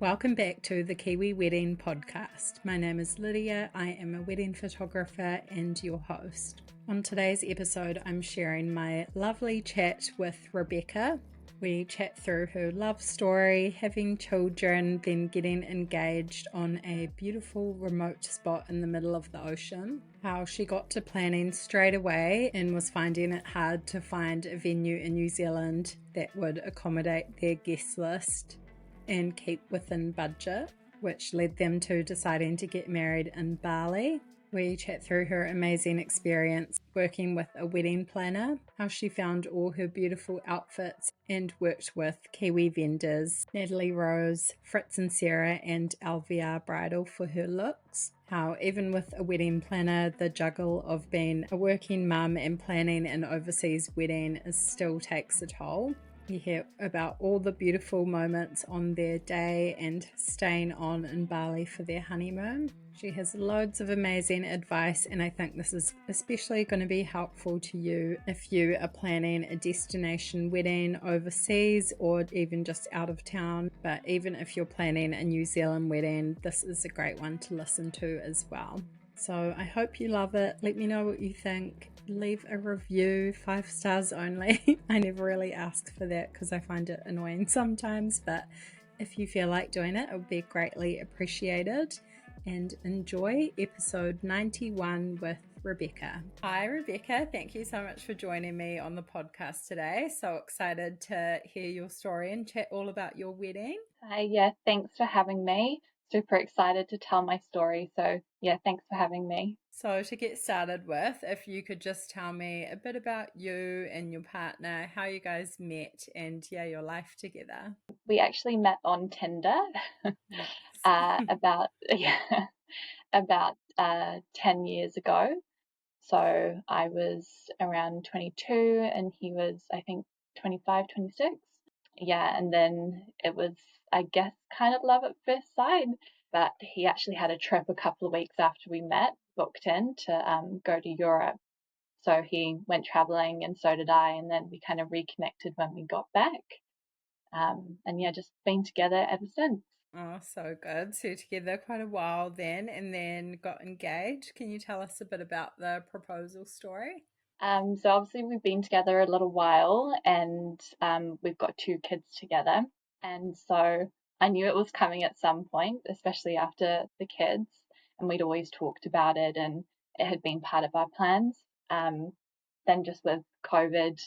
Welcome back to the Kiwi Wedding Podcast. My name is Lydia. I am a wedding photographer and your host. On today's episode, I'm sharing my lovely chat with Rebecca. We chat through her love story, having children, then getting engaged on a beautiful remote spot in the middle of the ocean, how she got to planning straight away and was finding it hard to find a venue in New Zealand that would accommodate their guest list and keep within budget, which led them to deciding to get married in Bali. We chat through her amazing experience working with a wedding planner, how she found all her beautiful outfits and worked with Kiwi vendors, Natalie Rose, Fritz and Sarah and LVR Bridal for her looks. How even with a wedding planner, the juggle of being a working mum and planning an overseas wedding still takes a toll. You hear about all the beautiful moments on their day and staying on in Bali for their honeymoon. She has loads of amazing advice, and I think this is especially going to be helpful to you if you are planning a destination wedding overseas or even just out of town. But even if you're planning a New Zealand wedding, this is a great one to listen to as well. So I hope you love it. Let me know what you think. Leave a review, 5 stars only. I never really ask for that because I find it annoying sometimes, but if you feel like doing it, it would be greatly appreciated. And enjoy episode 91 with Rebecca. Hi Rebecca, thank you so much for joining me on the podcast today. So excited to hear your story and chat all about your wedding. Hi, thanks for having me. Super excited to tell my story. So thanks for having me. So to get started with, if you could just tell me a bit about you and your partner, how you guys met and your life together. We actually met on Tinder about 10 years ago. So I was around 22 and he was, I think, 25, 26. Yeah, and then it was, I guess, kind of love at first sight. But he actually had a trip a couple of weeks after we met, booked in to go to Europe. So he went traveling and so did I, and then we kind of reconnected when we got back. Just been together ever since. Oh, so good. So together quite a while then, and then got engaged. Can you tell us a bit about the proposal story? So obviously we've been together a little while, and we've got 2 kids together. And so I knew it was coming at some point, especially after the kids, and we'd always talked about it, and it had been part of our plans. Then just with COVID,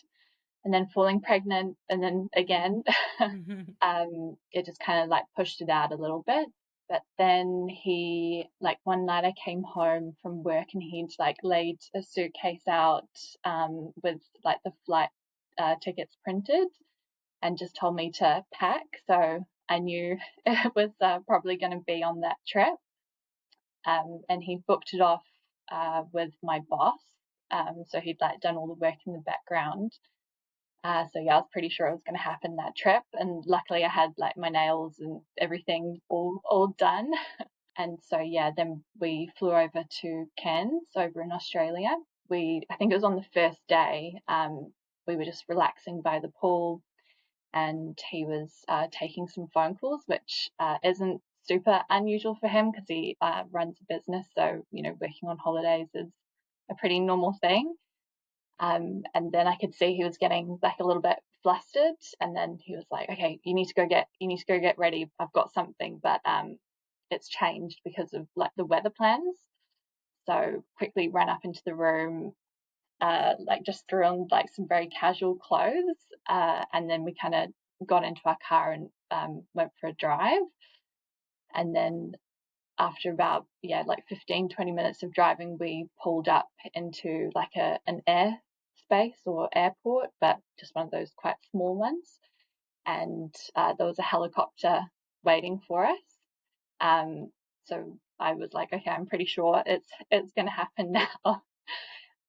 and then falling pregnant, and then again, it just kind of like pushed it out a little bit. But then he, like one night I came home from work and he'd like laid a suitcase out with like the flight tickets printed and just told me to pack. So I knew it was probably going to be on that trip. And he booked it off with my boss. So he'd like done all the work in the background. I was pretty sure it was going to happen that trip. And luckily I had like my nails and everything all done. And so, then we flew over to Cairns over in Australia. I think it was on the first day, we were just relaxing by the pool and he was taking some phone calls, which isn't super unusual for him because he runs a business. So, working on holidays is a pretty normal thing. And then I could see he was getting like a little bit flustered, and then he was like, "Okay, you need to go get ready. I've got something, but it's changed because of like the weather plans." So quickly ran up into the room, like just threw on like some very casual clothes, and then we kind of got into our car and went for a drive. And then after about 15-20 minutes of driving, we pulled up into like an air space or airport, but just one of those quite small ones, and there was a helicopter waiting for us. So I was like, okay, I'm pretty sure it's going to happen now.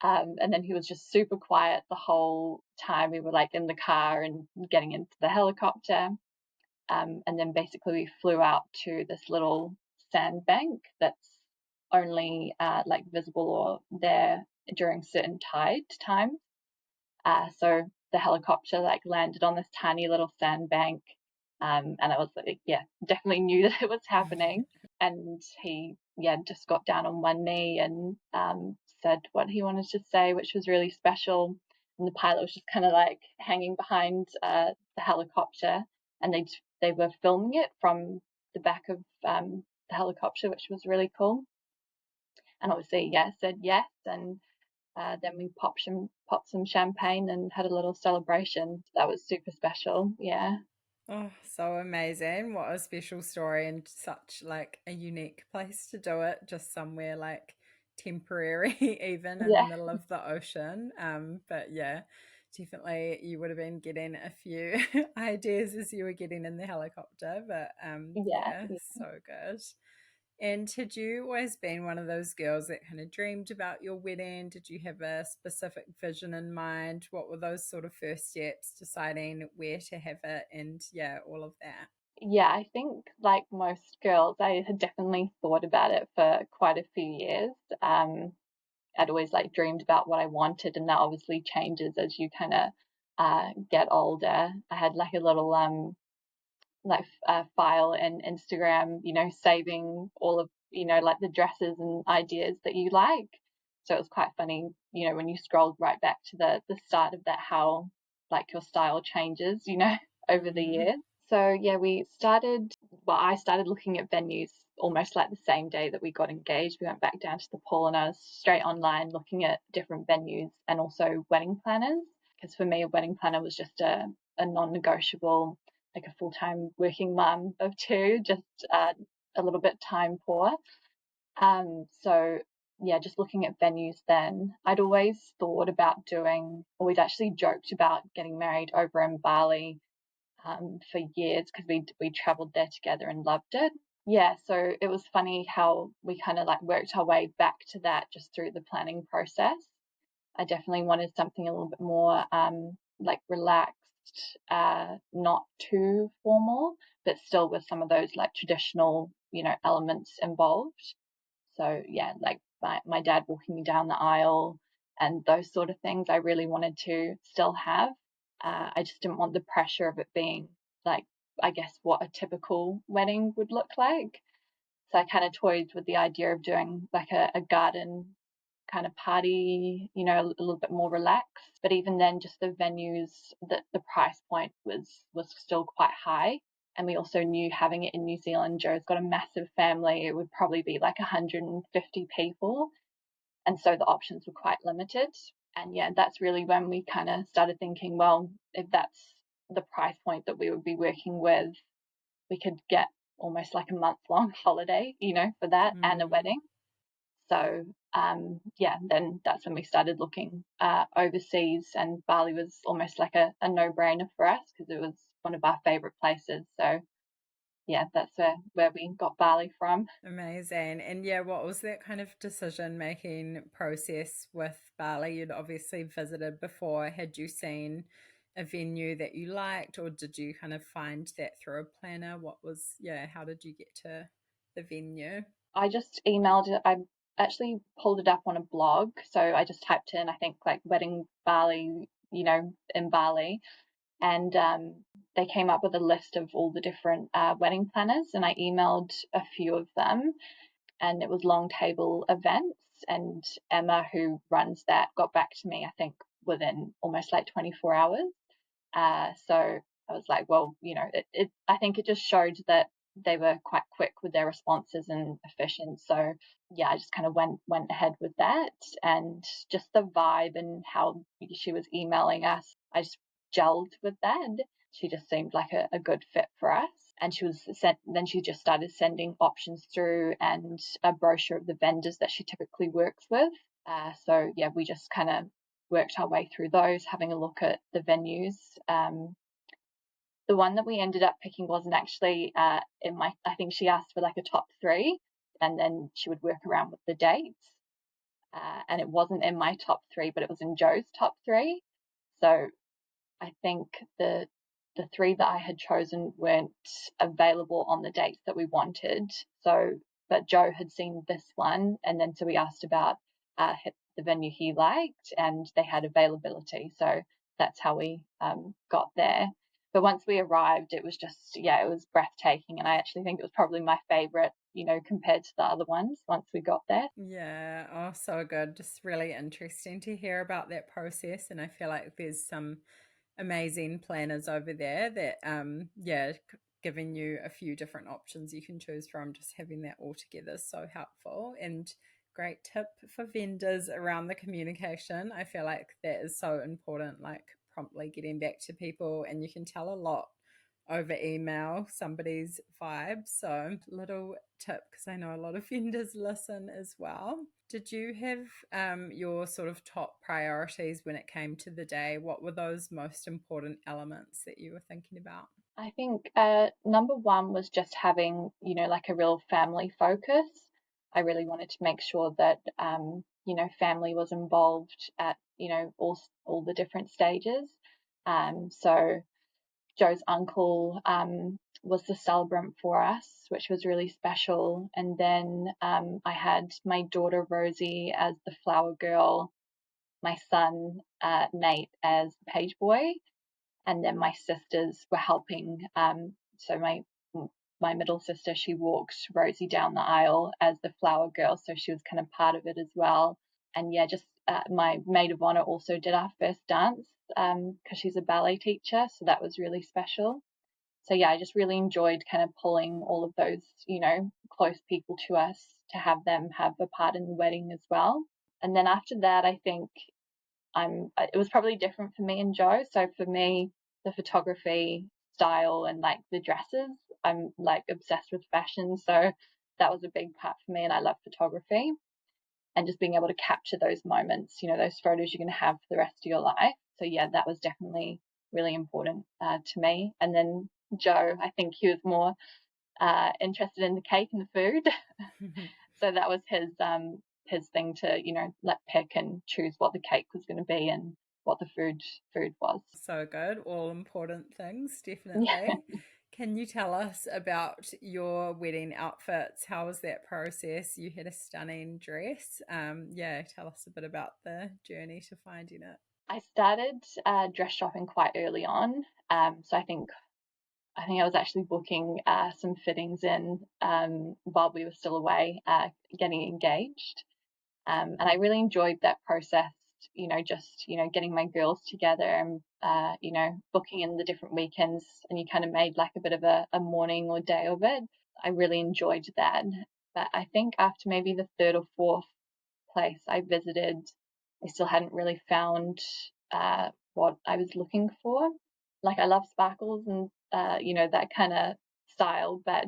And then he was just super quiet the whole time we were like in the car and getting into the helicopter. And then basically we flew out to this little sandbank that's only like visible or there during certain tide times. So the helicopter like landed on this tiny little sandbank, And I was like, yeah, definitely knew that it was happening. And he, yeah, just got down on one knee and said what he wanted to say, which was really special. And the pilot was just kind of like hanging behind the helicopter, and they were filming it from the back of the helicopter, which was really cool. And obviously, yeah, said yes, and then we popped some champagne and had a little celebration. That was super special. Yeah. Oh, so amazing. What a special story and such like a unique place to do it, just somewhere like temporary, even in the Yeah. middle of the ocean. But yeah, definitely you would have been getting a few ideas as you were getting in the helicopter. But Yeah. yeah, so good. And had you always been one of those girls that kind of dreamed about your wedding? Did you have a specific vision in mind? What were those sort of first steps, deciding where to have it and yeah, all of that? Yeah, I think like most girls, I had definitely thought about it for quite a few years. I'd always like dreamed about what I wanted, and that obviously changes as you kind of get older. I had like a little like file in Instagram, saving all of like the dresses and ideas that you like. So it was quite funny, when you scrolled right back to the start of that, how like your style changes, over the Mm-hmm. years. So yeah, I started looking at venues almost like the same day that we got engaged. We went back down to the pool and I was straight online looking at different venues and also wedding planners. Because for me, a wedding planner was just a non-negotiable, like a full-time working mum of two, just a little bit time poor. So yeah, just looking at venues then. I'd always thought about or we'd actually joked about getting married over in Bali for years because we traveled there together and loved it. Yeah, so it was funny how we kind of like worked our way back to that just through the planning process. I definitely wanted something a little bit more like relaxed, not too formal, but still with some of those like traditional, elements involved. So yeah, like my dad walking me down the aisle and those sort of things I really wanted to still have. I just didn't want the pressure of it being like, I guess, what a typical wedding would look like. So I kind of toyed with the idea of doing like a garden kind of party, a little bit more relaxed. But even then, just the venues, the price point was still quite high. And we also knew having it in New Zealand, Joe's got a massive family. It would probably be like 150 people. And so the options were quite limited. And yeah, that's really when we kind of started thinking, well, if that's the price point that we would be working with, we could get almost like a month long holiday, for that and a Mm. wedding. So yeah, then that's when we started looking overseas, and Bali was almost like a no-brainer for us because it was one of our favorite places. So yeah, that's where we got Bali from. Amazing. And yeah, what was that kind of decision making process with Bali? You'd obviously visited before. Had you seen a venue that you liked, or did you kind of find that through a planner? Yeah, how did you get to the venue? I just emailed it. I actually pulled it up on a blog, so I just typed in, I think, like wedding Bali, in Bali, and they came up with a list of all the different wedding planners, and I emailed a few of them, and it was Long Table Events, and Emma, who runs that, got back to me, I think, within almost like 24 hours. So I was like, well, I think it just showed that they were quite quick with their responses and efficient. So yeah, I just kind of went ahead with that, and just the vibe and how she was emailing us, I just gelled with that. She just seemed like a good fit for us. And then she just started sending options through and a brochure of the vendors that she typically works with. So yeah, we just kind of worked our way through those, having a look at the venues. The one that we ended up picking wasn't actually I think she asked for like a top three, and then she would work around with the dates. And it wasn't in my top three, but it was in Joe's top three. So I think the three that I had chosen weren't available on the dates that we wanted. So, but Joe had seen this one, and then so we asked about the venue he liked, and they had availability. So that's how we got there. But once we arrived, it was just, it was breathtaking. And I actually think it was probably my favorite, compared to the other ones once we got there. Yeah, oh, so good. Just really interesting to hear about that process. And I feel like there's some amazing planners over there that, giving you a few different options you can choose from. Just having that all together is so helpful. And great tip for vendors around the communication. I feel like that is so important, like promptly getting back to people, and you can tell a lot over email somebody's vibe. So, little tip, because I know a lot of vendors listen as well. Did you have your sort of top priorities when it came to the day? What were those most important elements that you were thinking about? I think number one was just having, like a real family focus. I really wanted to make sure that, family was involved at, all the different stages. So Joe's uncle was the celebrant for us, which was really special. And then I had my daughter Rosie as the flower girl, my son Nate as the page boy, and then my sisters were helping. So my middle sister, she walked Rosie down the aisle as the flower girl, so she was kind of part of it as well. And just my maid of honor also did our first dance because she's a ballet teacher, so that was really special. So I just really enjoyed kind of pulling all of those, close people to us to have them have a part in the wedding as well. And then after that, I think it was probably different for me and Joe. So for me, the photography style and like the dresses, I'm like obsessed with fashion. So that was a big part for me, and I love photography and just being able to capture those moments, those photos you're going to have for the rest of your life. So that was definitely really important to me. And then Joe, I think he was more interested in the cake and the food. So that was his thing to, let pick and choose what the cake was going to be and what the food was. So good. All important things, Yeah. definitely. Can you tell us about your wedding outfits? How was that process? You had a stunning dress. Tell us a bit about the journey to finding it. I started dress shopping quite early on. So I think I was actually booking some fittings in while we were still away, getting engaged. And I really enjoyed that process, just, getting my girls together and, booking in the different weekends, and you kind of made like a bit of a morning or day of it. I really enjoyed that. But I think after maybe the third or fourth place I visited, I still hadn't really found what I was looking for. Like I love sparkles and, that kind of style, but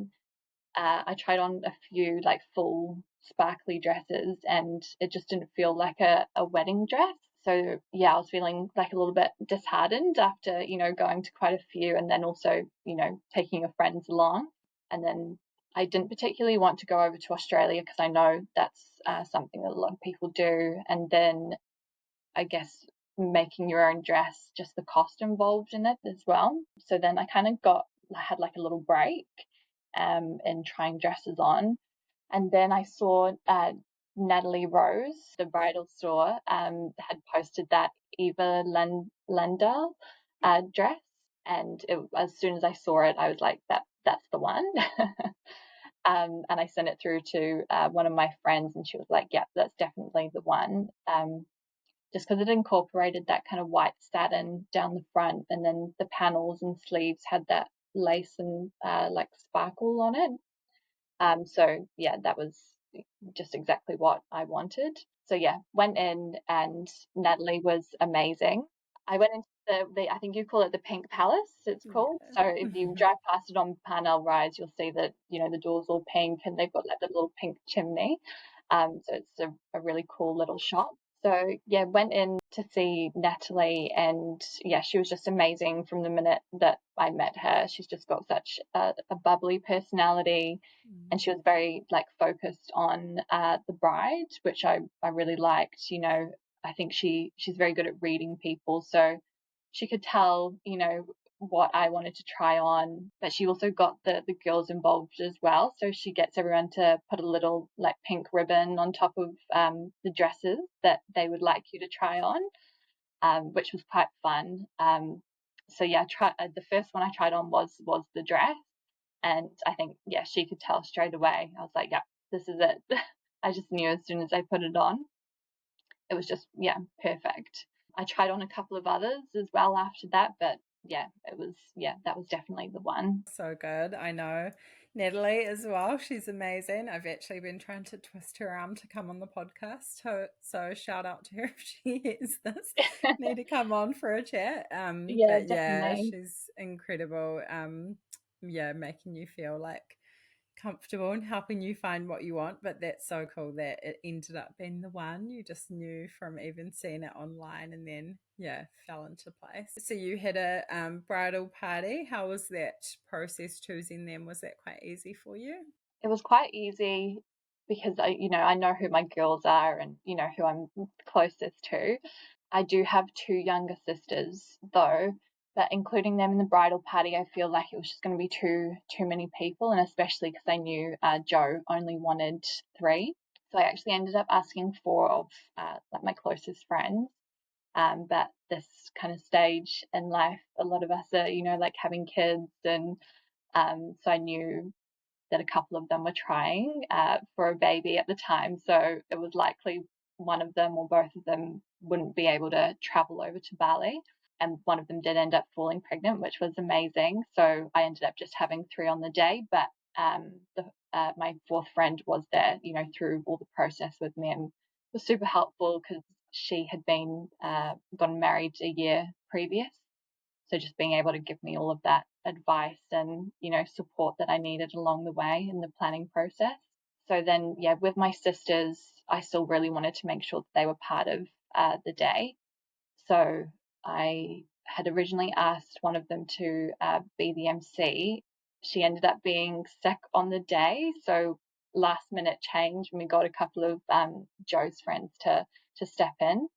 I tried on a few like full sparkly dresses, and it just didn't feel like a wedding dress. So I was feeling like a little bit disheartened after, going to quite a few, and then also, taking your friends along. And then I didn't particularly want to go over to Australia because I know that's something that a lot of people do. And then I guess making your own dress, just the cost involved in it as well. So then I had like a little break in trying dresses on. And then I saw Natalie Rose, the bridal store, had posted that Eva Lendel dress. And as soon as I saw it, I was like, that's the one. And I sent it through to one of my friends, and she was like, yeah, that's definitely the one. Just because it incorporated that kind of white satin down the front, and then the panels and sleeves had that lace and like sparkle on it. That was just exactly what I wanted. So went in, and Natalie was amazing. I went into the I think you call it the Pink Palace, it's called. Yeah. So if you drive past it on Parnell Rise, you'll see that, the door's all pink, and they've got like the little pink chimney. So it's a really cool little shop. So went in to see Natalie, and she was just amazing from the minute that I met her. She's just got such a bubbly personality, and she was very like focused on the bride, which I really liked. I think she's very good at reading people, so she could tell, what I wanted to try on, but she also got the girls involved as well. So she gets everyone to put a little like pink ribbon on top of the dresses that they would like you to try on, which was quite fun. So yeah, the first one I tried on was the dress, and I think she could tell straight away. I was like, yeah, this is it. I just knew as soon as I put it on, it was just perfect. I tried on a couple of others as well after that, but it was that was definitely the one. So good. I know Natalie as well. She's amazing. I've actually been trying to twist her arm to come on the podcast. So shout out to her if she hears this. Need to come on for a chat. Yeah, But yeah, definitely. she's incredible. Making you feel like comfortable and helping you find what you want. But that's so cool that it ended up being the one you just knew from even seeing it online, and then fell into place. So you had a bridal party. How was that process choosing them? Was that quite easy for you? It was quite easy because I know who my girls are and who I'm closest to. I do have two younger sisters though, but including them in the bridal party, I feel like it was just going to be too many people, and especially because I knew Joe only wanted 3. So I actually ended up asking 4 of like my closest friends. But this kind of stage in life, a lot of us are like having kids, and so I knew that a couple of them were trying for a baby at the time. So it was likely one of them or both of them wouldn't be able to travel over to Bali. And one of them did end up falling pregnant, which was amazing. So I ended up just having 3 on the day. But my 4th friend was there, through all the process with me, and was super helpful because she had been gotten married a year previous. So just being able to give me all of that advice and, support that I needed along the way in the planning process. So then, with my sisters, I still really wanted to make sure that they were part of the day. So I had originally asked one of them to be the MC. She ended up being sick on the day, so last minute change, and we got a couple of Joe's friends to step in.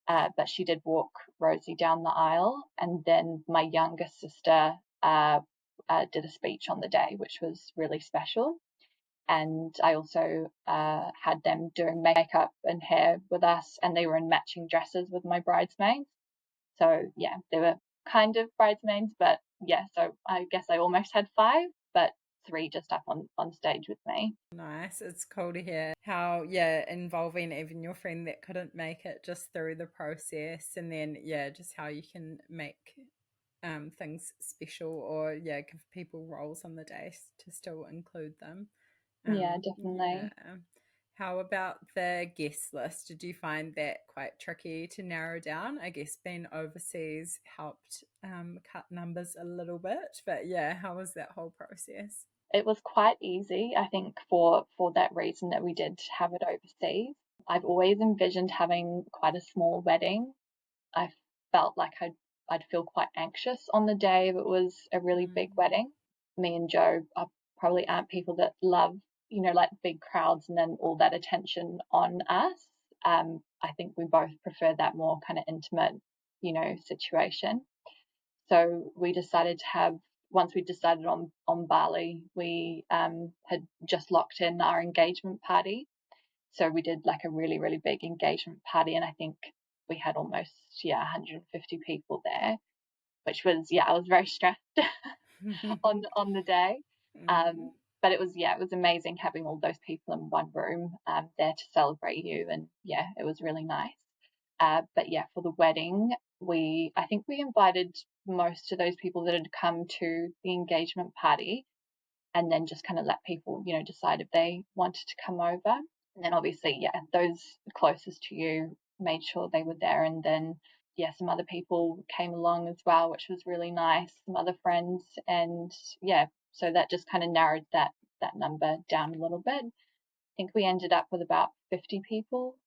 But she did walk Rosie down the aisle, and then my younger sister did a speech on the day, which was really special. And I also had them doing makeup and hair with us, and they were in matching dresses with my bridesmaids. So they were kind of bridesmaids, but so I guess I almost had 5, but 3 just up on stage with me. Nice. It's cool to hear how, involving even your friend that couldn't make it just through the process, and then, just how you can make things special or, give people roles on the day to still include them. Yeah, definitely. How about the guest list? Did you find that quite tricky to narrow down? I guess being overseas helped cut numbers a little bit, but how was that whole process? It was quite easy, I think, for that reason that we did have it overseas. I've always envisioned having quite a small wedding. I felt like I'd feel quite anxious on the day if it was a really big wedding. Me and Joe probably aren't people that love, like big crowds and then all that attention on us. I think we both prefer that more kind of intimate, situation. So we decided to have, once we decided on Bali, we had just locked in our engagement party. So we did like a really, really big engagement party, and I think we had almost 150 people there, which was I was very stressed on the day. But it was amazing having all those people in one room there to celebrate you, and it was really nice. But for the wedding, I think we invited most of those people that had come to the engagement party, and then just kind of let people, decide if they wanted to come over. And then obviously, those closest to you made sure they were there. And then, some other people came along as well, which was really nice, some other friends. And so that just kind of narrowed that number down a little bit. I think we ended up with about 50 people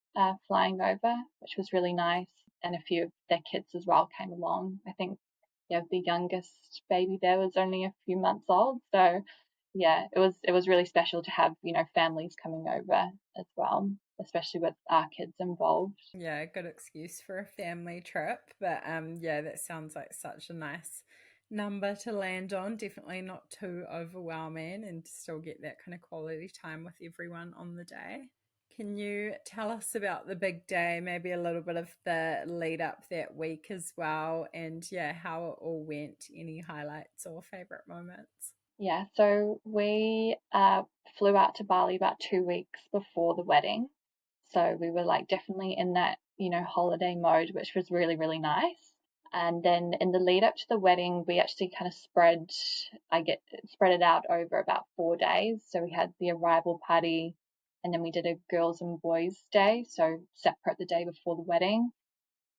flying over, which was really nice. And a few of their kids as well came along. I think, the youngest baby there was only a few months old. So, it was really special to have, families coming over as well, especially with our kids involved. Yeah, good excuse for a family trip. But that sounds like such a nice number to land on. Definitely not too overwhelming, and to still get that kind of quality time with everyone on the day. Can you tell us about the big day, maybe a little bit of the lead up that week as well, and yeah, how it all went, any highlights or favorite moments? Yeah, so we flew out to Bali about 2 weeks before the wedding. So we were like definitely in that, holiday mode, which was really, really nice. And then in the lead up to the wedding, we actually kind of spread it out over about 4 days. So we had the arrival party, and then we did a girls and boys day, so separate the day before the wedding,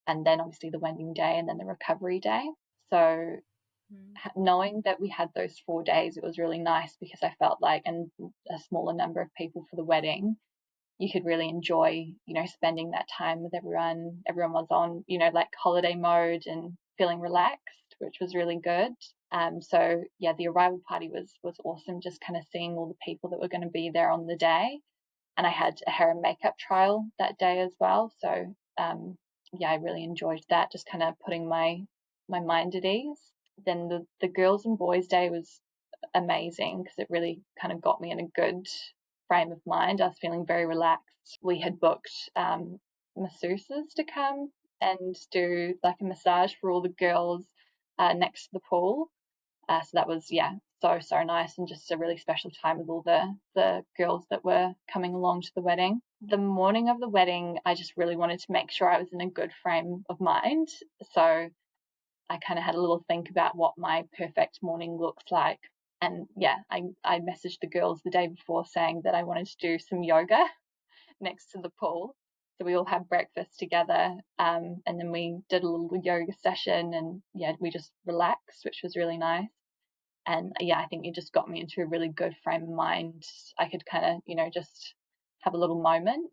and then obviously the wedding day, and then the recovery day. So knowing that we had those 4 days, it was really nice because I felt like, and a smaller number of people for the wedding, you could really enjoy, spending that time with everyone. Everyone was on, like holiday mode and feeling relaxed, which was really good. So yeah, the arrival party was awesome. Just kind of seeing all the people that were going to be there on the day, and I had a hair and makeup trial that day as well. So yeah, I really enjoyed that. Just kind of putting my mind at ease. Then the girls and boys day was amazing because it really kind of got me in a good frame of mind. I was feeling very relaxed. We had booked masseuses to come and do like a massage for all the girls next to the pool. So that was, yeah, so nice, and just a really special time with all the girls that were coming along to the wedding. The morning of the wedding, I just really wanted to make sure I was in a good frame of mind. So I kind of had a little think about what my perfect morning looks like. And yeah, I messaged the girls the day before saying that I wanted to do some yoga next to the pool. So we all had breakfast together, and then we did a little yoga session, and yeah, we just relaxed, which was really nice. And yeah, I think it just got me into a really good frame of mind. I could kind of, just have a little moment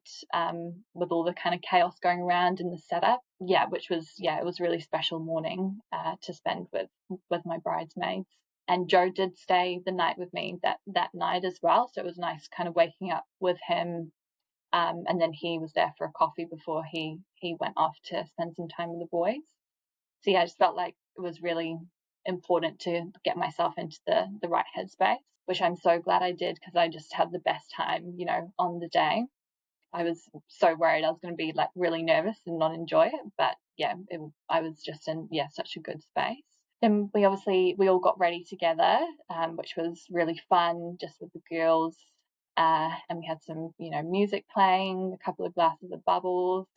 with all the kind of chaos going around in the setup. Yeah, which was, yeah, it was a really special morning to spend with my bridesmaids. And Joe did stay the night with me that night as well. So it was nice kind of waking up with him. And then he was there for a coffee before he went off to spend some time with the boys. So yeah, I just felt like it was really important to get myself into the right headspace, which I'm so glad I did because I just had the best time, on the day. I was so worried I was going to be like really nervous and not enjoy it, but yeah, I was just in, yeah, such a good space. Then we all got ready together, which was really fun, just with the girls. And we had some, music playing, a couple of glasses of bubbles.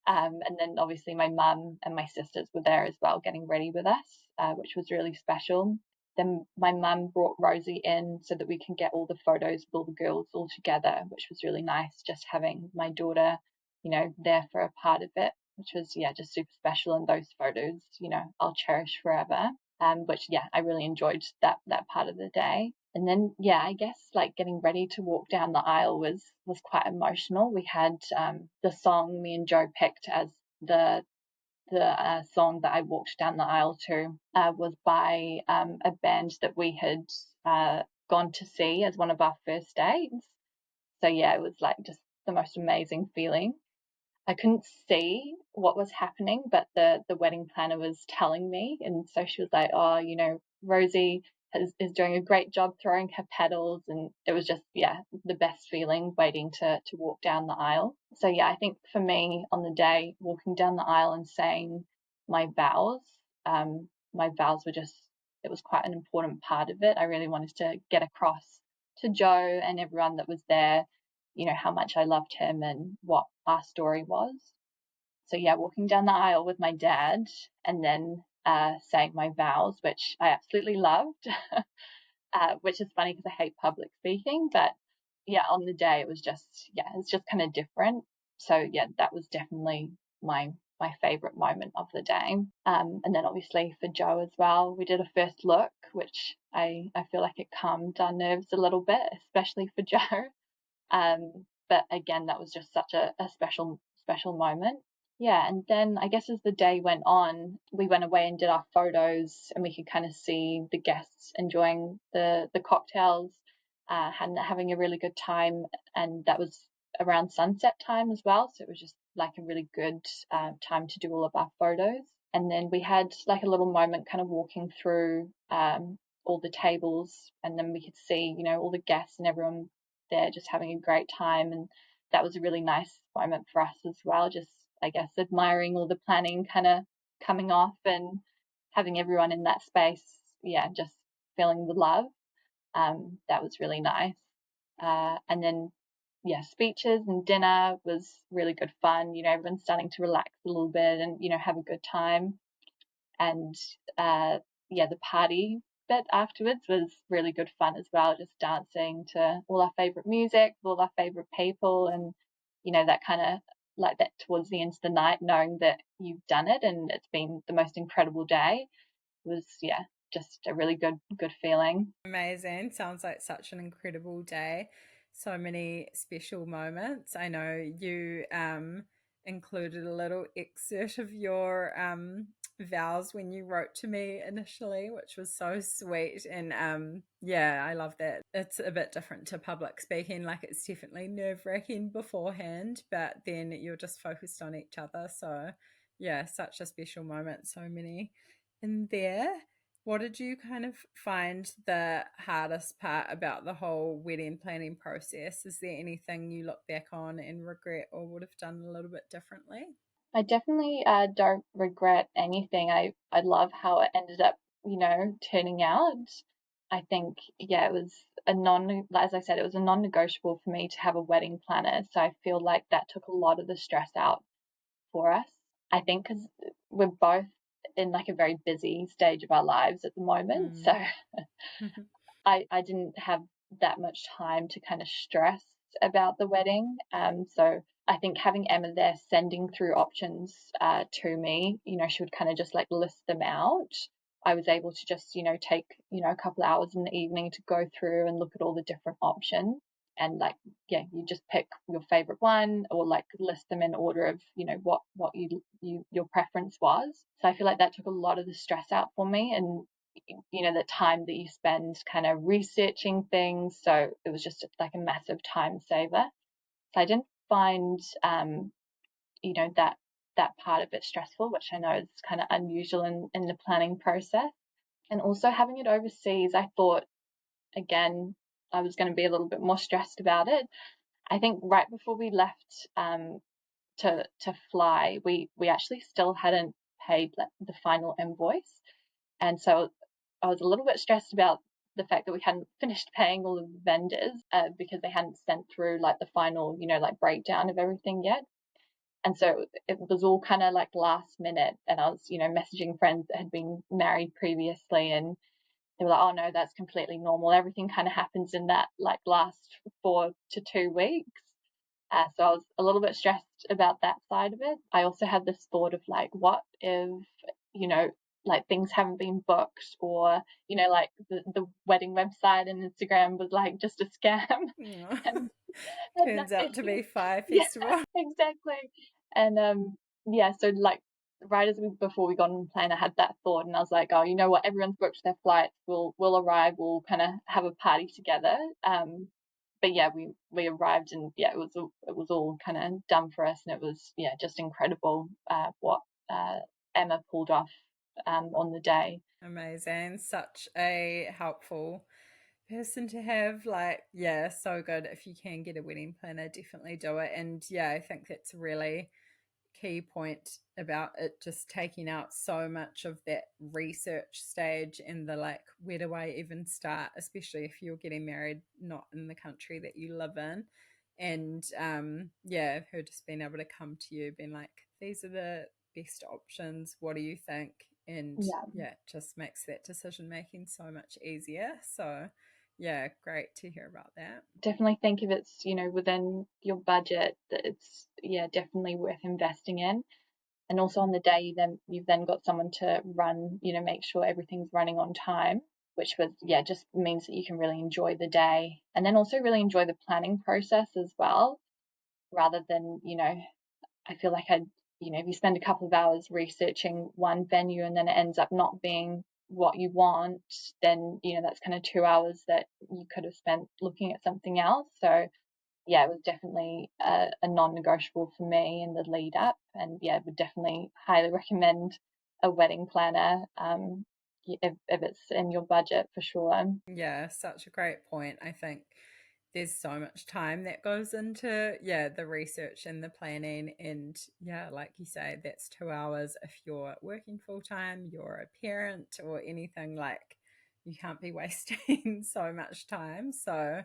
And then obviously my mum and my sisters were there as well, getting ready with us, which was really special. Then my mum brought Rosie in so that we can get all the photos with all the girls all together, which was really nice. Just having my daughter, there for a part of it, which was, yeah, just super special. And those photos, I'll cherish forever. Which, yeah, I really enjoyed that part of the day. And then, yeah, I guess like getting ready to walk down the aisle was quite emotional. We had the song me and Joe picked as the song that I walked down the aisle to was by a band that we had gone to see as one of our first dates. So yeah, it was like just the most amazing feeling. I couldn't see what was happening, but the wedding planner was telling me, and so she was like, "Oh, Rosie is doing a great job throwing her petals," and it was just, yeah, the best feeling waiting to walk down the aisle. So yeah, I think for me on the day, walking down the aisle and saying my vows, my vows were just, it was quite an important part of it. I really wanted to get across to Joe and everyone that was there, how much I loved him and what our story was. So yeah, walking down the aisle with my dad and then saying my vows, which I absolutely loved, which is funny because I hate public speaking, but yeah, on the day it was just, yeah, it's just kind of different. So yeah, that was definitely my favorite moment of the day. And then obviously for Joe as well, we did a first look, which I feel like it calmed our nerves a little bit, especially for Joe. But again, that was just such a special moment. Yeah, and then I guess as the day went on, we went away and did our photos, and we could kind of see the guests enjoying the cocktails, having a really good time, and that was around sunset time as well. So it was just like a really good time to do all of our photos. And then we had like a little moment, kind of walking through all the tables, and then we could see, all the guests and everyone there just having a great time, and that was a really nice moment for us as well, just I guess admiring all the planning kind of coming off and having everyone in that space, just feeling the love. That was really nice. And then speeches and dinner was really good fun. Everyone's starting to relax a little bit and have a good time. And the party bit afterwards was really good fun as well, just dancing to all our favorite music, all our favorite people, and that kind of like that towards the end of the night, knowing that you've done it and it's been the most incredible day was just a really good feeling. Amazing. Sounds like such an incredible day. So many special moments. I know you included a little excerpt of your vows when you wrote to me initially, which was so sweet. And I love that. It's a bit different to public speaking. Like, it's definitely nerve-wracking beforehand, but then you're just focused on each other. So yeah, such a special moment. So many in there. What did you kind of find the hardest part about the whole wedding planning process? Is there anything you look back on and regret or would have done a little bit differently? I definitely don't regret anything. I love how it ended up, turning out. I think, it was as I said, it was a non-negotiable for me to have a wedding planner. So I feel like that took a lot of the stress out for us. I think because we're both in like a very busy stage of our lives at the moment. So I didn't have that much time to kind of stress about the wedding. So I think having Emma there sending through options to me, she would kind of just like list them out. I was able to just, take, a couple of hours in the evening to go through and look at all the different options. And like, you just pick your favorite one or like list them in order of, what your preference was. So I feel like that took a lot of the stress out for me, and the time that you spend kind of researching things. So it was just like a massive time saver. So I didn't find, that part a bit stressful, which I know is kind of unusual in the planning process. And also having it overseas, I thought, again, I was going to be a little bit more stressed about it. I think right before we left to fly, we actually still hadn't paid the final invoice. And so I was a little bit stressed about the fact that we hadn't finished paying all of the vendors because they hadn't sent through like the final, like breakdown of everything yet. And so it was all kind of like last minute. And I was, messaging friends that had been married previously, and they were like, oh no, that's completely normal. Everything kind of happens in that like last 4 to 2 weeks. So I was a little bit stressed about that side of it. I also had this thought of like, what if, like things haven't been booked, or, like the wedding website and Instagram was like just a scam. and, Turns out to be Fire yeah, Festival. exactly. And so like right before we got on the plane, I had that thought, and I was like, oh, you know what? Everyone's booked their flights. We'll arrive. We'll kind of have a party together. But we arrived, and it was all kind of done for us, and it was just incredible what Emma pulled off on the day. Amazing. Such a helpful person to have. Like, so good. If you can get a wedding planner, definitely do it. And I think that's really key point about it just taking out so much of that research stage and the like, where do I even start, especially if you're getting married not in the country that you live in. And her just being able to come to you being like, these are the best options, what do you think? And it just makes that decision making so much easier. So great to hear about that. Definitely think if it's, within your budget, that it's, definitely worth investing in. And also on the day, you've then got someone to run, make sure everything's running on time, which was, just means that you can really enjoy the day, and then also really enjoy the planning process as well, rather than, I feel like if you spend a couple of hours researching one venue and then it ends up not being what you want, then, that's kind of 2 hours that you could have spent looking at something else. So it was definitely a non-negotiable for me in the lead up, and would definitely highly recommend a wedding planner if it's in your budget, for sure. Yeah, such a great point. I think there's so much time that goes into the research and the planning, and like you say, that's 2 hours. If you're working full time, you're a parent or anything, like you can't be wasting so much time. So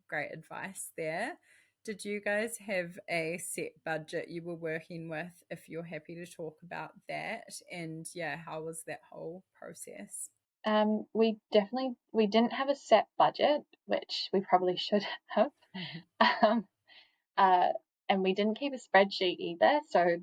great advice there. Did you guys have a set budget you were working with, if you're happy to talk about that? And how was that whole process? We didn't have a set budget, which we probably should have. Um, uh, and we didn't keep a spreadsheet either. So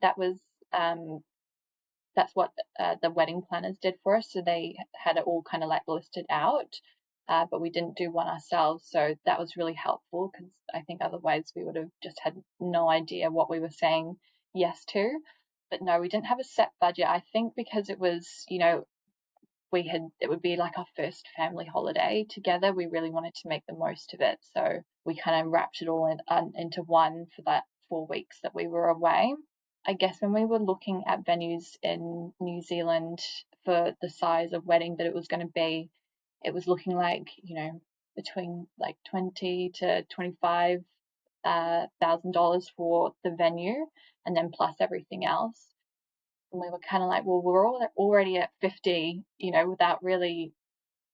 that's what the wedding planners did for us. So they had it all kind of like listed out, but we didn't do one ourselves. So that was really helpful, because I think otherwise we would have just had no idea what we were saying yes to. But no, we didn't have a set budget. I think because it was, it would be like our first family holiday together. We really wanted to make the most of it. So we kind of wrapped it all into one for that 4 weeks that we were away. I guess when we were looking at venues in New Zealand for the size of wedding that it was going to be, it was looking like, between like 20 to 25 $1,000 for the venue, and then plus everything else. And we were kind of like, well, we're already at 50, without really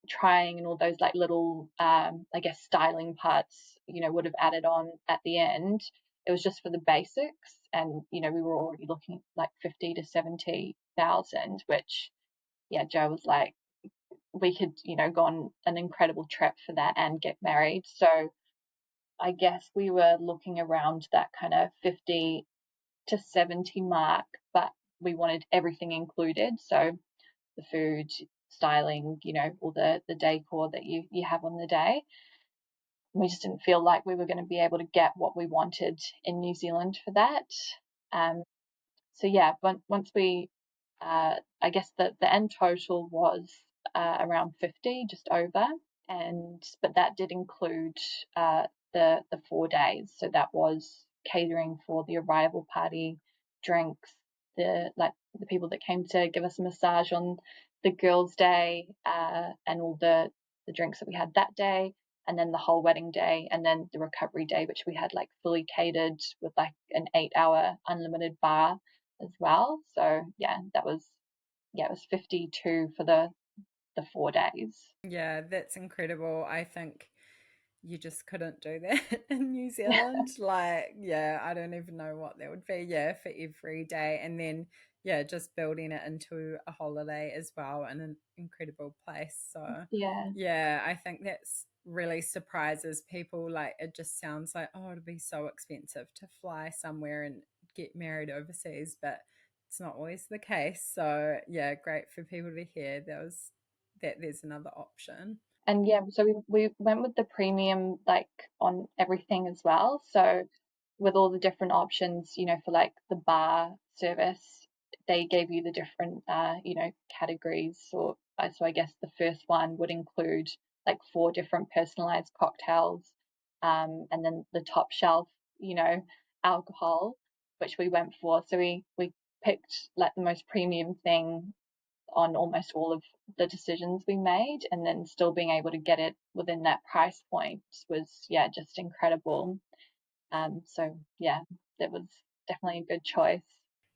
trying, and all those like little, I guess, styling parts, would have added on at the end. It was just for the basics, and we were already looking at like 50 to 70,000, which, Joe was like, we could, go on an incredible trip for that and get married. So I guess we were looking around that kind of 50 to 70 mark, but we wanted everything included. So the food, styling, all the decor that you have on the day. We just didn't feel like we were going to be able to get what we wanted in New Zealand for that. Um, so once we, I guess the end total was around 50, just over, but that did include the 4 days. So that was catering for the arrival party, drinks, the people that came to give us a massage on the girls' day, and all the drinks that we had that day, and then the whole wedding day, and then the recovery day, which we had like fully catered with like an 8-hour unlimited bar as well. So it was 52 for the 4 days. Yeah, that's incredible. I think you just couldn't do that in New Zealand. Like, I don't even know what that would be. Yeah, for every day. And then, just building it into a holiday as well in an incredible place. So, Yeah. I think that's really surprises people. Like, it just sounds like, oh, it'd be so expensive to fly somewhere and get married overseas, but it's not always the case. So, great for people to hear that there's another option. And so we went with the premium, like, on everything as well. So with all the different options, for like the bar service, they gave you the different, categories. So I guess the first one would include like 4 different personalized cocktails, and then the top shelf, alcohol, which we went for. So we picked like the most premium thing on almost all of the decisions we made, and then still being able to get it within that price point was just incredible. That was definitely a good choice.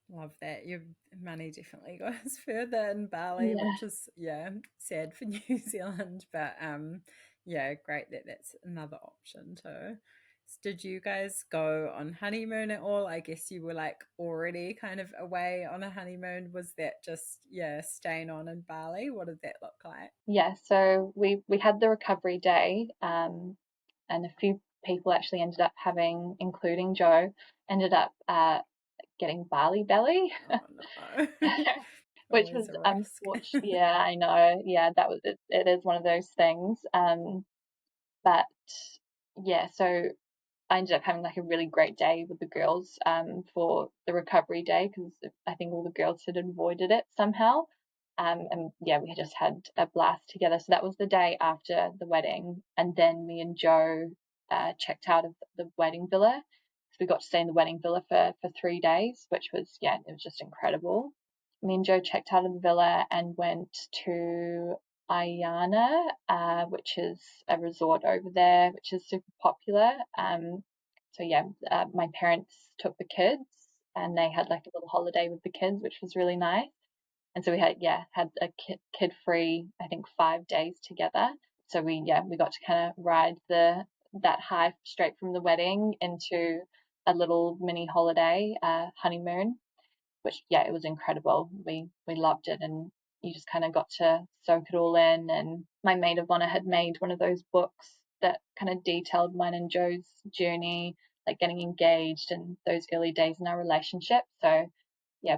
Love that. Your money definitely goes further in Bali, Yeah. which is sad for New Zealand, but great that that's another option too. So did you guys go on honeymoon at all? I guess you were like already kind of away on a honeymoon. Was that just staying on in Bali? What did that look like? So we had the recovery day, and a few people actually ended up having, including Joe, ended up getting Bali belly. Oh no. Which Always was a risk. unfortunate. Yeah, I know. Yeah, that was it. It is one of those things. But so I ended up having like a really great day with the girls, for the recovery day, because I think all the girls had avoided it somehow. And we had just had a blast together. So that was the day after the wedding, and then me and Joe checked out of the wedding villa. So we got to stay in the wedding villa for 3 days, which was it was just incredible. Me and Joe checked out of the villa and went to Ayana, which is a resort over there, which is super popular. So yeah, my parents took the kids and they had like a little holiday with the kids, which was really nice. And so we had a kid free, I think 5 days together. So we got to kind of ride that high straight from the wedding into a little mini holiday, honeymoon, which it was incredible. We loved it, and you just kind of got to soak it all in. And my maid of honor had made one of those books that kind of detailed mine and Joe's journey, like getting engaged and those early days in our relationship. So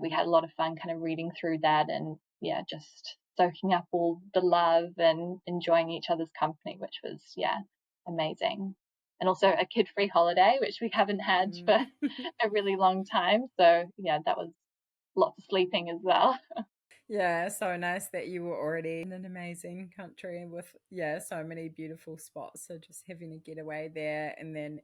we had a lot of fun kind of reading through that, and just soaking up all the love and enjoying each other's company, which was amazing. And also a kid-free holiday, which we haven't had for a really long time. So that was lots of sleeping as well. Yeah, so nice that you were already in an amazing country with, so many beautiful spots. So just having a getaway there, and then,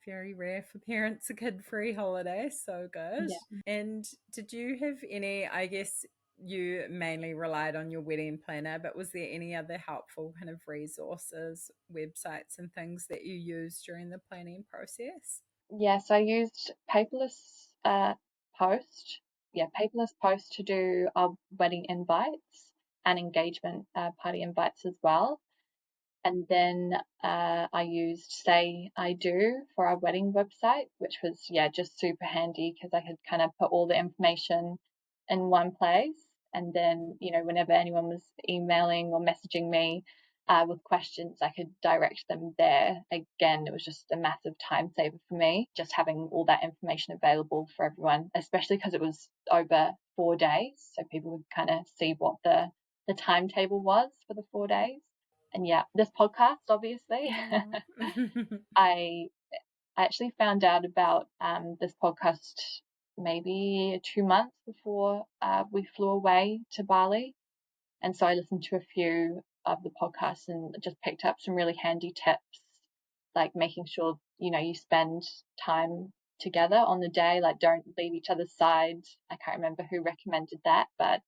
very rare for parents a kid-free holiday. So good. Yeah. And did you have any, I guess you mainly relied on your wedding planner, but was there any other helpful kind of resources, websites and things that you used during the planning process? Yes, I used Post. Yeah, paperless Post to do our wedding invites and engagement party invites as well. And then I used Say I Do for our wedding website, which was just super handy because I could kind of put all the information in one place. And then whenever anyone was emailing or messaging me with questions, I could direct them there. Again, it was just a massive time saver for me, just having all that information available for everyone, especially because it was over 4 days, so people would kind of see what the timetable was for the 4 days. And this podcast, obviously, I actually found out about this podcast maybe 2 months before we flew away to Bali. And so I listened to a few of the podcasts and just picked up some really handy tips, like making sure, you spend time together on the day, like don't leave each other's side. I can't remember who recommended that, but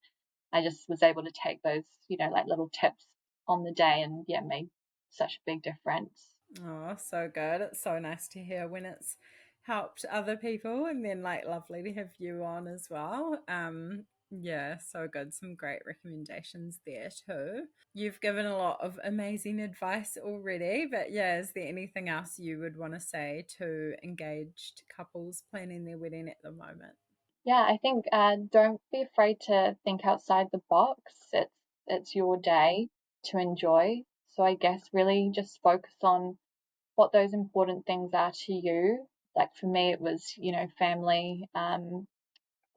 I just was able to take those, like little tips on the day, and made such a big difference. Oh, so good. It's so nice to hear when it's helped other people, and then like lovely to have you on as well. Yeah, so good. Some great recommendations there too. You've given a lot of amazing advice already, but is there anything else you would want to say to engaged couples planning their wedding at the moment? Yeah, I think don't be afraid to think outside the box. It's your day to enjoy. So I guess really just focus on what those important things are to you. Like for me, it was family.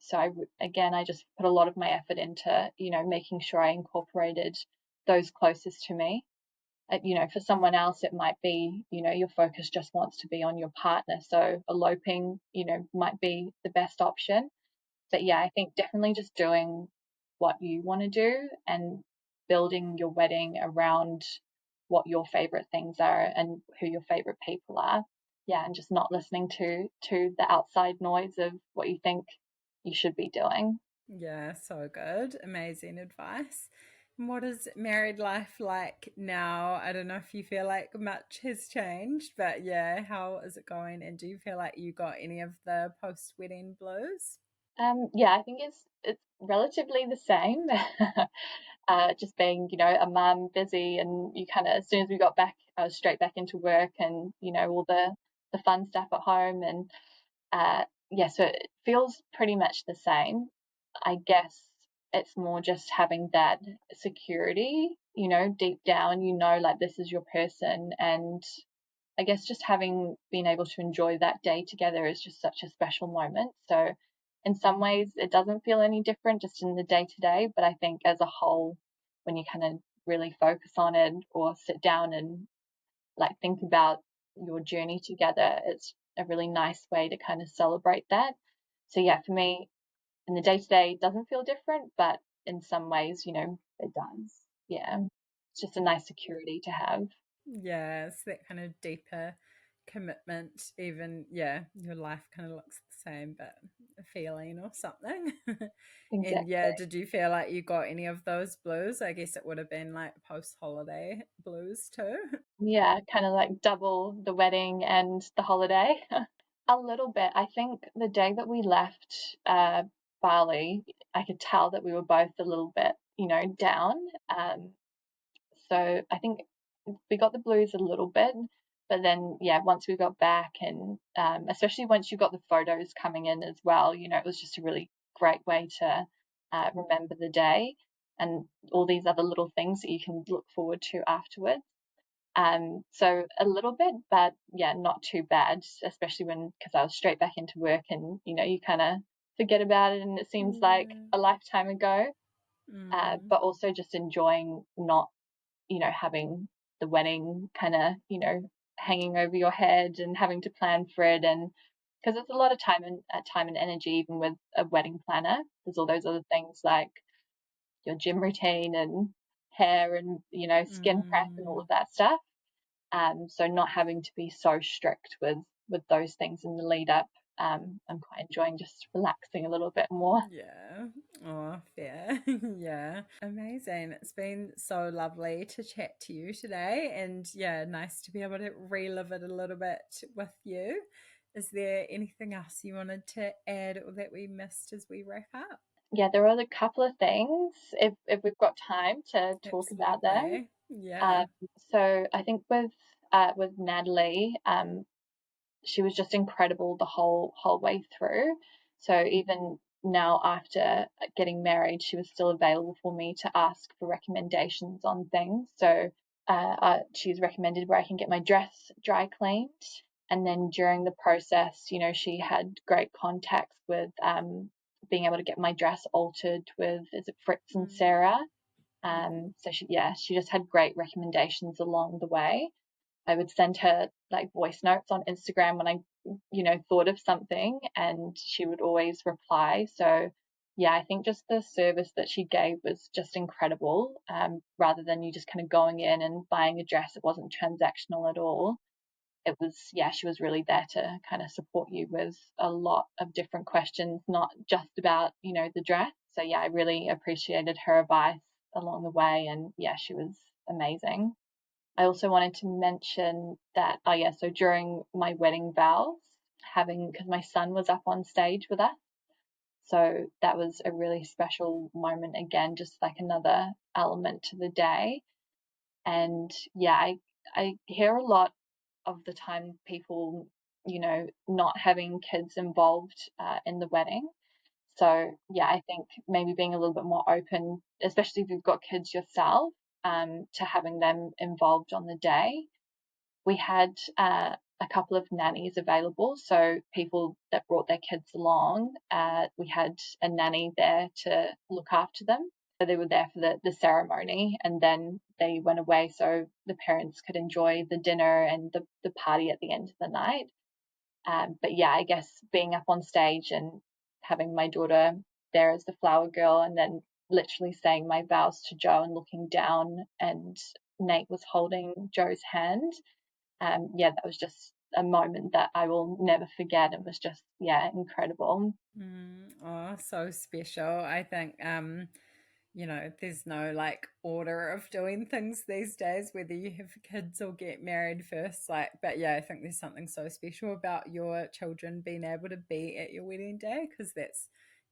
So I just put a lot of my effort into making sure I incorporated those closest to me. For someone else, it might be, your focus just wants to be on your partner. So eloping, might be the best option. But I think definitely just doing what you want to do and building your wedding around what your favorite things are and who your favorite people are. Yeah, and just not listening to the outside noise of what you think you should be doing. Yeah, so good. Amazing advice. And what is married life like now? I don't know if you feel like much has changed, but how is it going? And do you feel like you got any of the post wedding blues? I think it's relatively the same. Just being, a mum, busy, and you kind of as soon as we got back, I was straight back into work, and all the fun stuff at home, and so it feels pretty much the same. I guess it's more just having that security, deep down, like this is your person, and I guess just having been able to enjoy that day together is just such a special moment. So in some ways it doesn't feel any different just in the day to day, but I think as a whole, when you kind of really focus on it or sit down and like think about your journey together, it's a really nice way to kind of celebrate that. So for me, in the day to day, it doesn't feel different, but in some ways, it does. Yeah, it's just a nice security to have. Yeah, it's that kind of deeper commitment, even, your life kind of looks the same, but feeling or something. And Exactly. yeah, did you feel like you got any of those blues? I guess it would have been like post-holiday blues too. Yeah, kind of like double the wedding and the holiday. A little bit. I think the day that we left Bali, I could tell that we were both a little bit, down. So I think we got the blues a little bit, but then yeah, once we got back and especially once you got the photos coming in as well, it was just a really great way to remember the day and all these other little things that you can look forward to afterwards. So a little bit, but yeah, not too bad, especially because I was straight back into work and you kind of forget about it and it seems like Yeah. a lifetime ago. Mm. But also just enjoying not having the wedding kind of, hanging over your head and having to plan for it. And because it's a lot of time and energy, even with a wedding planner, there's all those other things like your gym routine and hair and, skin prep and all Mm. of that stuff. So not having to be so strict with those things in the lead up. I'm quite enjoying just relaxing a little bit more. Yeah. Oh, fair. Yeah. Amazing. It's been so lovely to chat to you today. And yeah, nice to be able to relive it a little bit with you. Is there anything else you wanted to add or that we missed as we wrap up? Yeah, there are a couple of things if we've got time to talk about them. Absolutely. Um, Yeah. so I think with Natalie, she was just incredible the whole way through. So even now after getting married, she was still available for me to ask for recommendations on things. So she's recommended where I can get my dress dry cleaned. And then during the process, she had great contacts with being able to get my dress altered with, is it Fritz and Mm. Sarah? Yeah. So she just had great recommendations along the way. I would send her like voice notes on Instagram when I, thought of something and she would always reply. So yeah, I think just the service that she gave was just incredible. Rather than you just kind of going in and buying a dress, it wasn't transactional at all. It was, yeah, she was really there to kind of support you with a lot of different questions, not just about, the dress. So yeah, I really appreciated her advice along the way. And yeah, she was amazing. I also wanted to mention that, oh yeah, so during my wedding vows, because my son was up on stage with us, so that was a really special moment again, just like another element to the day. And yeah, I hear a lot of the time people, not having kids involved in the wedding. So yeah, I think maybe being a little bit more open, especially if you've got kids yourself, to having them involved on the day. We had a couple of nannies available, so people that brought their kids along. We had a nanny there to look after them. So they were there for the ceremony and then they went away so the parents could enjoy the dinner and the party at the end of the night. But yeah, I guess being up on stage and having my daughter there as the flower girl and then literally saying my vows to Joe and looking down and Nate was holding Joe's hand. Yeah, that was just a moment that I will never forget. It was just, yeah, incredible. Oh, so special. I think there's no like order of doing things these days, whether you have kids or get married first. Like, but yeah, I think there's something so special about your children being able to be at your wedding day because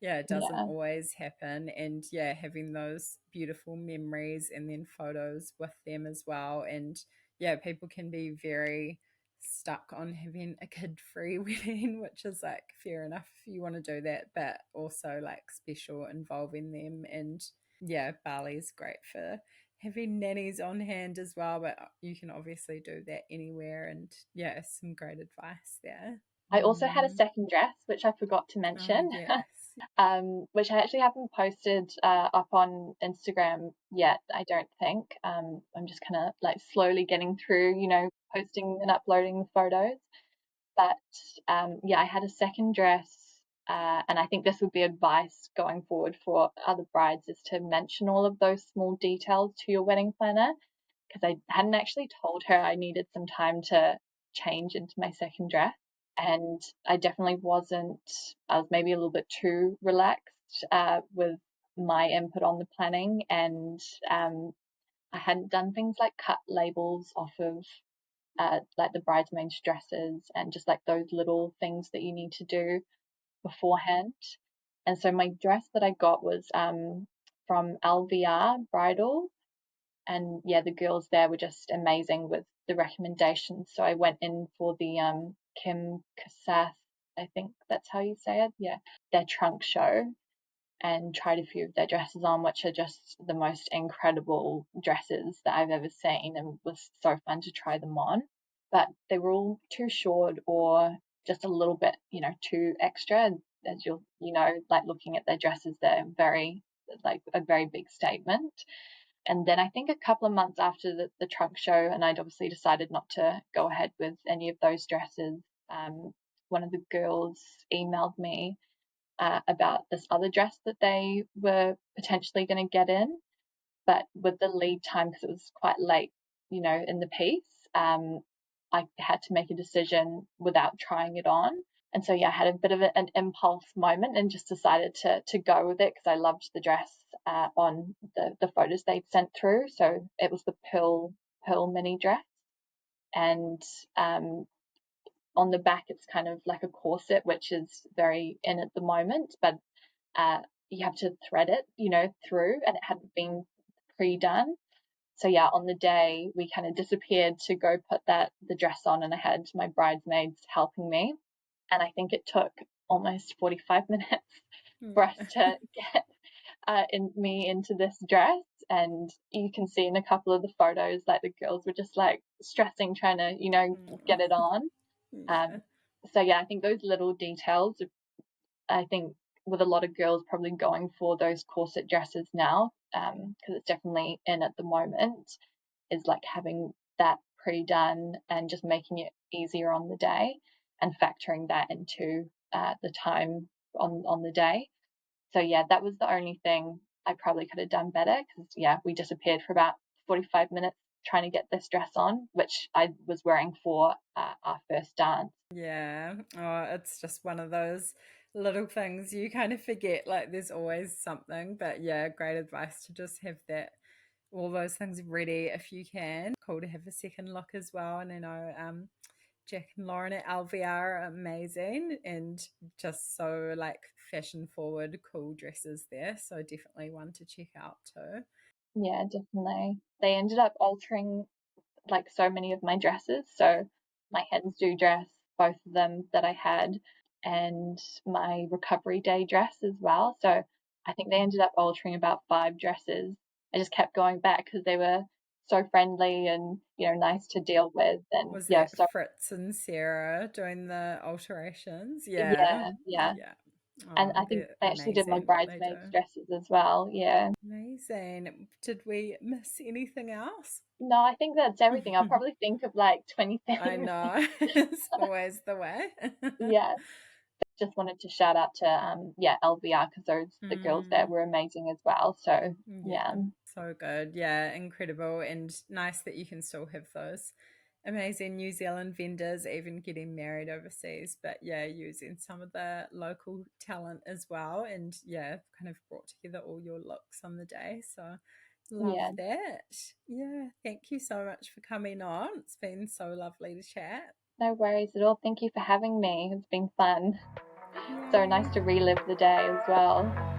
yeah, it doesn't Yeah, always happen. And yeah, having those beautiful memories and then photos with them as well. And yeah, people can be very stuck on having a kid free wedding, which is like fair enough if you want to do that, but also like special involving them. And yeah, Bali is great for having nannies on hand as well, but you can obviously do that anywhere. And yeah, some great advice there. I also had a Mm. second dress, which I forgot to Oh, mention, yes. which I actually haven't posted up on Instagram yet, I don't think. I'm just kind of like slowly getting through, posting and uploading the photos. But yeah, I had a second dress, and I think this would be advice going forward for other brides is to mention all of those small details to your wedding planner because I hadn't actually told her I needed some time to change into my second dress. And I definitely wasn't, I was maybe a little bit too relaxed with my input on the planning, and I hadn't done things like cut labels off of like the bridesmaids' dresses and just like those little things that you need to do beforehand. And so my dress that I got was from LVR Bridal, and yeah, the girls there were just amazing with the recommendations. So I went in for the Kim Kasath, I think that's how you say it, yeah, their trunk show, and tried a few of their dresses on, which are just the most incredible dresses that I've ever seen, and was so fun to try them on. But they were all too short or just a little bit, too extra. As like looking at their dresses, they're very, like a very big statement. And then I think a couple of months after the trunk show, and I'd obviously decided not to go ahead with any of those dresses, one of the girls emailed me about this other dress that they were potentially going to get in. But with the lead time, because it was quite late, in the piece, I had to make a decision without trying it on. And so, yeah, I had a bit of an impulse moment and just decided to go with it because I loved the dress on the photos they'd sent through. So it was the pearl mini dress. And on the back, it's kind of like a corset, which is very in at the moment, but you have to thread it, through, and it hadn't been pre-done. So yeah, on the day we kind of disappeared to go put the dress on, and I had my bridesmaids helping me. And I think it took almost 45 minutes for us to get me into this dress. And you can see in a couple of the photos, like the girls were just like stressing, trying to, get it on. So yeah, I think those little details, I think with a lot of girls probably going for those corset dresses now, because it's definitely in at the moment, is like having that pre-done and just making it easier on the day and factoring that into the time on the day. So yeah, that was the only thing I probably could have done better, because yeah, we disappeared for about 45 minutes trying to get this dress on, which I was wearing for our first dance. Yeah. Oh, it's just one of those little things you kind of forget, like there's always something. But yeah, great advice to just have all those things ready if you can. Cool to have a second look as well. And I know Jack and Lauren at LVR are amazing and just so like fashion forward, cool dresses there. So definitely one to check out too. Yeah, definitely. They ended up altering like so many of my dresses. So my hens do dress, both of them that I had, and my recovery day dress as well. So I think they ended up altering about 5 dresses. I just kept going back because they were so friendly and nice to deal with. And Was yeah, that so Fritz and Sarah doing the alterations? Yeah. yeah. Yeah. And Oh, I think they're they actually did my amazing what they do. bridesmaids dresses as well. Yeah. Amazing. Did we miss anything else? No, I think that's everything. I'll probably think of like 20 I things. know. It's always the way. Yeah. Just wanted to shout out to LVR, because the girls there Mm, were amazing as well. So yeah. yeah, so good. Yeah, incredible and nice that you can still have those amazing New Zealand vendors even getting married overseas. But yeah, using some of the local talent as well, and yeah, kind of brought together all your looks on the day. So love Yeah, that. Yeah, thank you so much for coming on. It's been so lovely to chat. no worries at all. Thank you for having me. It's been fun. So nice Yay. to relive the day as well.